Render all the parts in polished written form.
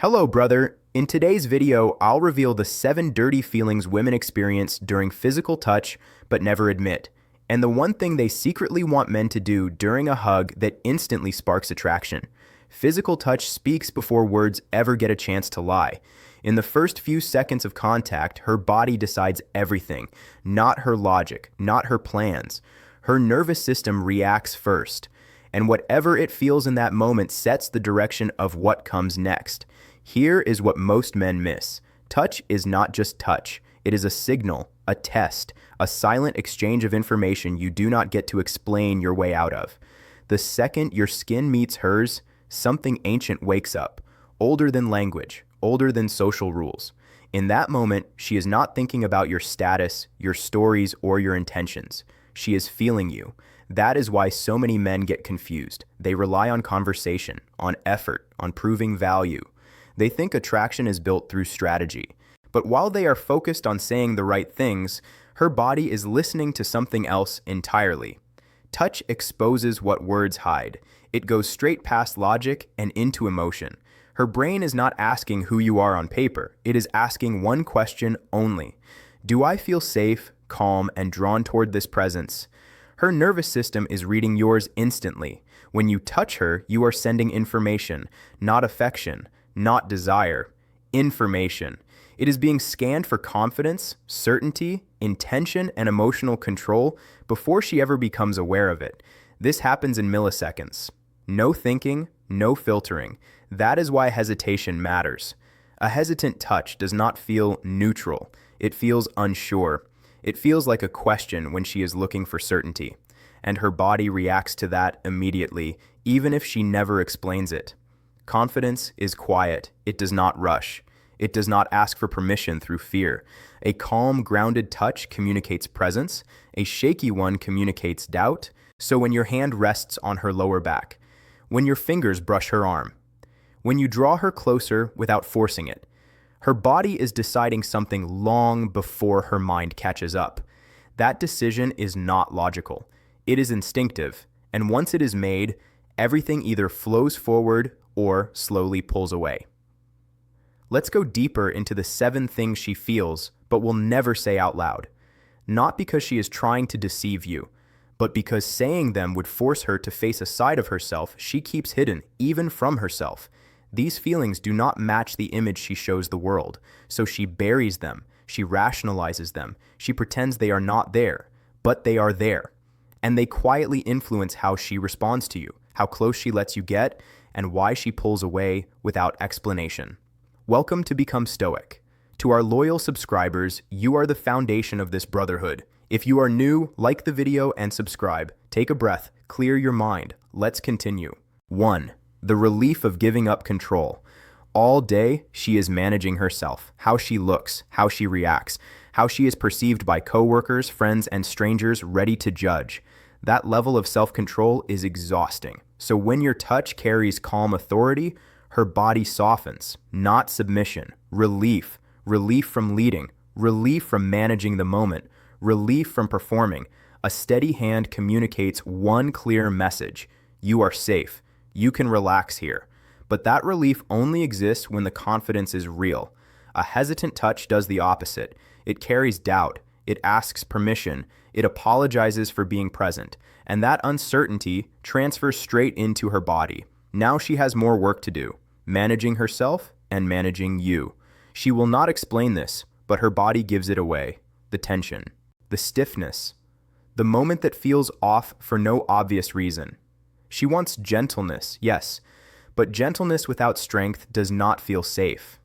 Hello, brother. In today's video, I'll reveal the 7 dirty feelings women experience during physical touch but never admit, and the one thing they secretly want men to do during a hug that instantly sparks attraction. Physical touch speaks before words ever get a chance to lie. In the first few seconds of contact, her body decides everything, not her logic, not her plans. Her nervous system reacts first, and whatever it feels in that moment sets the direction of what comes next. Here is what most men miss. Touch is not just touch. It is a signal, a test, a silent exchange of information you do not get to explain your way out of. The second your skin meets hers, something ancient wakes up, older than language, older than social rules. In that moment, she is not thinking about your status, your stories, or your intentions. She is feeling you. That is why so many men get confused. They rely on conversation, on effort, on proving value. They think attraction is built through strategy. But while they are focused on saying the right things, her body is listening to something else entirely. Touch exposes what words hide. It goes straight past logic and into emotion. Her brain is not asking who you are on paper. It is asking one question only. Do I feel safe, calm, and drawn toward this presence? Her nervous system is reading yours instantly. When you touch her, you are sending information, not affection, not desire, information. It is being scanned for confidence, certainty, intention, and emotional control before she ever becomes aware of it. This happens in milliseconds. No thinking, no filtering. That is why hesitation matters. A hesitant touch does not feel neutral. It feels unsure. It feels like a question when she is looking for certainty. And her body reacts to that immediately, even if she never explains it. Confidence is quiet. It does not rush. It does not ask for permission through fear. A calm, grounded touch communicates presence. A shaky one communicates doubt. So when your hand rests on her lower back, when your fingers brush her arm, when you draw her closer without forcing it, her body is deciding something long before her mind catches up. That decision is not logical. It is instinctive. And once it is made, everything either flows forward or slowly pulls away. Let's go deeper into the 7 things she feels but will never say out loud. Not because she is trying to deceive you, but because saying them would force her to face a side of herself she keeps hidden, even from herself. These feelings do not match the image she shows the world, so she buries them, she rationalizes them, she pretends they are not there, but they are there. And they quietly influence how she responds to you, how close she lets you get, and why she pulls away without explanation. Welcome to Become Stoic. To our loyal subscribers, you are the foundation of this brotherhood. If you are new, like the video and subscribe. Take a breath, clear your mind. Let's continue. 1. The relief of giving up control. All day, she is managing herself, how she looks, how she reacts, how she is perceived by coworkers, friends, and strangers ready to judge. That level of self-control is exhausting. So when your touch carries calm authority, her body softens, not submission, relief, relief from leading, relief from managing the moment, relief from performing. A steady hand communicates one clear message. You are safe. You can relax here. But that relief only exists when the confidence is real. A hesitant touch does the opposite. It carries doubt. It asks permission. It apologizes for being present. And that uncertainty transfers straight into her body. Now she has more work to do, managing herself and managing you. She will not explain this, but her body gives it away. The tension, the stiffness, the moment that feels off for no obvious reason. She wants gentleness, yes, but gentleness without strength does not feel safe.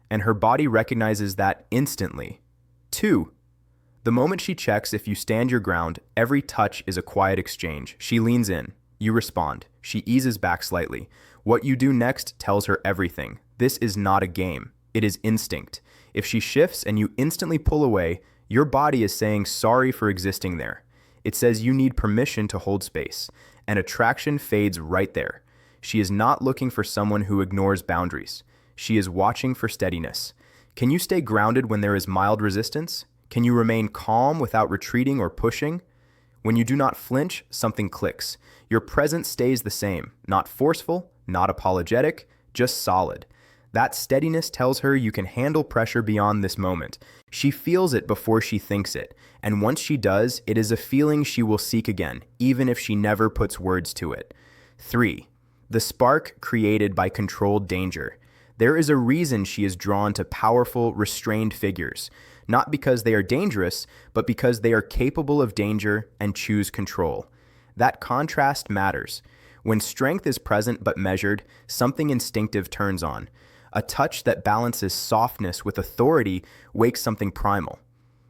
And her body recognizes that instantly. 2. The moment she checks if you stand your ground, every touch is a quiet exchange. She leans in. You respond. She eases back slightly. What you do next tells her everything. This is not a game. It is instinct. If she shifts and you instantly pull away, your body is saying sorry for existing there. It says you need permission to hold space. And attraction fades right there. She is not looking for someone who ignores boundaries. She is watching for steadiness. Can you stay grounded when there is mild resistance? Can you remain calm without retreating or pushing? When you do not flinch, something clicks. Your presence stays the same, not forceful, not apologetic, just solid. That steadiness tells her you can handle pressure beyond this moment. She feels it before she thinks it, and once she does, it is a feeling she will seek again, even if she never puts words to it. 3. The spark created by controlled danger. There is a reason she is drawn to powerful, restrained figures, not because they are dangerous, but because they are capable of danger and choose control. That contrast matters. When strength is present but measured, something instinctive turns on. A touch that balances softness with authority wakes something primal.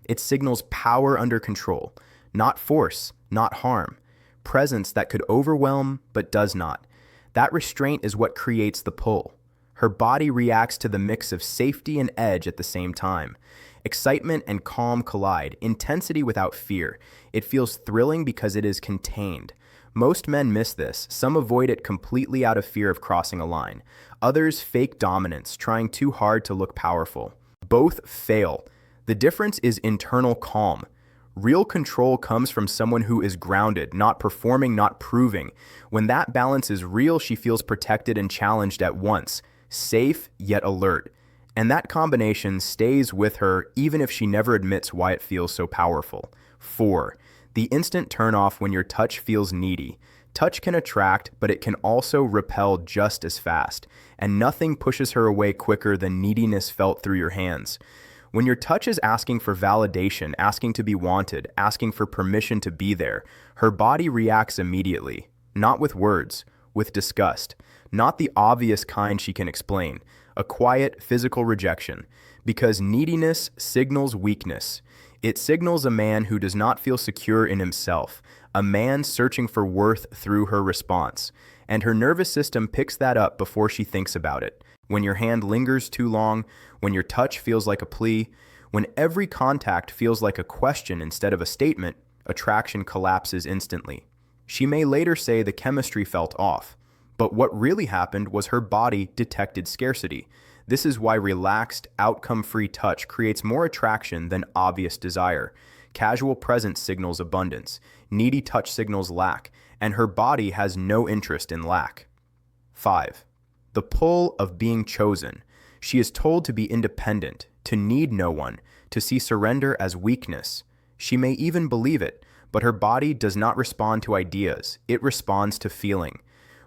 It signals power under control, not force, not harm. Presence that could overwhelm but does not. That restraint is what creates the pull. Her body reacts to the mix of safety and edge at the same time. Excitement and calm collide, intensity without fear. It feels thrilling because it is contained. Most men miss this. Some avoid it completely out of fear of crossing a line. Others fake dominance, trying too hard to look powerful. Both fail. The difference is internal calm. Real control comes from someone who is grounded, not performing, not proving. When that balance is real, she feels protected and challenged at once, safe yet alert. And that combination stays with her even if she never admits why it feels so powerful. 4. The instant turnoff when your touch feels needy. Touch can attract, but it can also repel just as fast, and nothing pushes her away quicker than neediness felt through your hands. When your touch is asking for validation, asking to be wanted, asking for permission to be there, her body reacts immediately, not with words, with disgust, not the obvious kind she can explain, a quiet physical rejection, because neediness signals weakness. It signals a man who does not feel secure in himself, a man searching for worth through her response, and her nervous system picks that up before she thinks about it. When your hand lingers too long, when your touch feels like a plea, when every contact feels like a question instead of a statement, attraction collapses instantly. She may later say the chemistry felt off, but what really happened was her body detected scarcity. This is why relaxed, outcome-free touch creates more attraction than obvious desire. Casual presence signals abundance, needy touch signals lack, and her body has no interest in lack. 5. The pull of being chosen. She is told to be independent, to need no one, to see surrender as weakness. She may even believe it, but her body does not respond to ideas. It responds to feeling.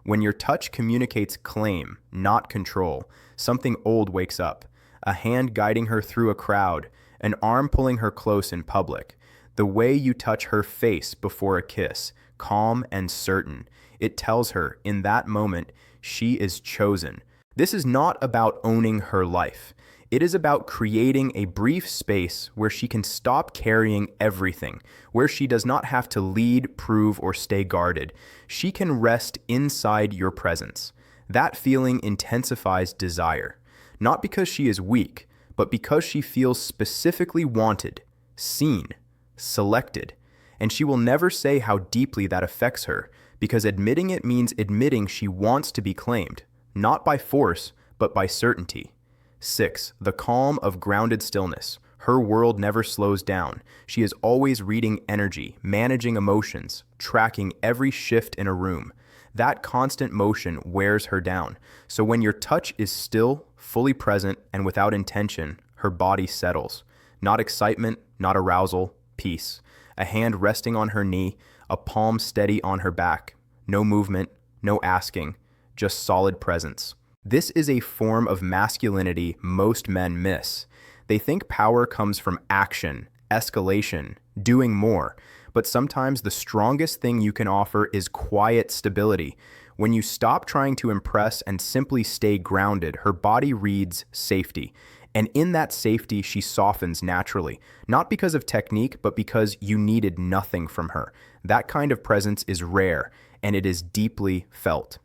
When your touch communicates claim, not control, something old wakes up. A hand guiding her through a crowd, an arm pulling her close in public. The way you touch her face before a kiss, calm and certain. It tells her, in that moment, she is chosen. This is not about owning her life. It is about creating a brief space where she can stop carrying everything, where she does not have to lead, prove, or stay guarded. She can rest inside your presence. That feeling intensifies desire, not because she is weak, but because she feels specifically wanted, seen, selected. And she will never say how deeply that affects her, because admitting it means admitting she wants to be claimed, not by force, but by certainty. 6. The calm of grounded stillness. Her world never slows down. She is always reading energy, managing emotions, tracking every shift in a room. That constant motion wears her down. So when your touch is still, fully present, and without intention, her body settles. Not excitement, not arousal, peace. A hand resting on her knee, a palm steady on her back. No movement, no asking, just solid presence. This is a form of masculinity most men miss. They think power comes from action, escalation, doing more, but sometimes the strongest thing you can offer is quiet stability. When you stop trying to impress and simply stay grounded, her body reads safety. And in that safety, she softens naturally, not because of technique, but because you needed nothing from her. That kind of presence is rare, and it is deeply felt.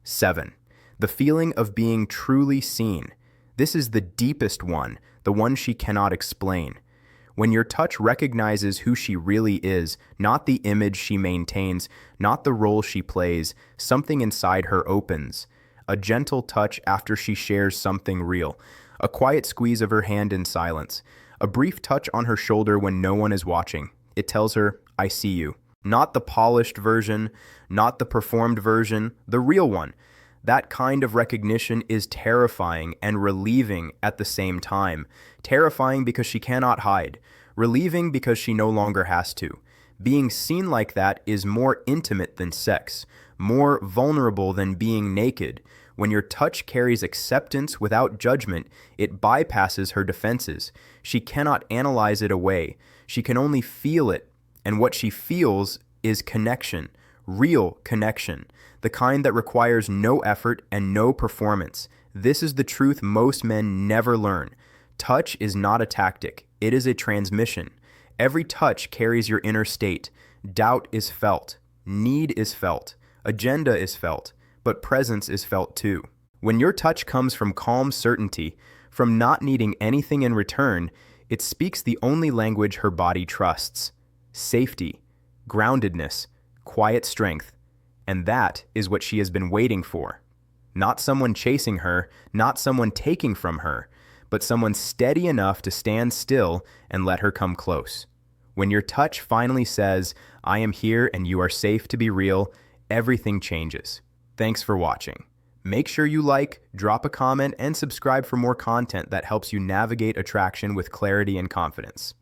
7. The feeling of being truly seen. This is the deepest one, the one she cannot explain. When your touch recognizes who she really is, not the image she maintains, not the role she plays, something inside her opens. A gentle touch after she shares something real. A quiet squeeze of her hand in silence. A brief touch on her shoulder when no one is watching. It tells her, I see you. Not the polished version, not the performed version, the real one. That kind of recognition is terrifying and relieving at the same time. Terrifying because she cannot hide, relieving because she no longer has to. Being seen like that is more intimate than sex, more vulnerable than being naked. When your touch carries acceptance without judgment, it bypasses her defenses. She cannot analyze it away. She can only feel it, and what she feels is connection, real connection, the kind that requires no effort and no performance. This is the truth most men never learn. Touch is not a tactic, it is a transmission. Every touch carries your inner state. Doubt is felt, need is felt, agenda is felt, but presence is felt too. When your touch comes from calm certainty, from not needing anything in return, it speaks the only language her body trusts: safety, groundedness, quiet strength. And that is what she has been waiting for. Not someone chasing her, not someone taking from her, but someone steady enough to stand still and let her come close. When your touch finally says, "I am here and you are safe to be real," everything changes. Thanks for watching. Make sure you like, drop a comment, and subscribe for more content that helps you navigate attraction with clarity and confidence.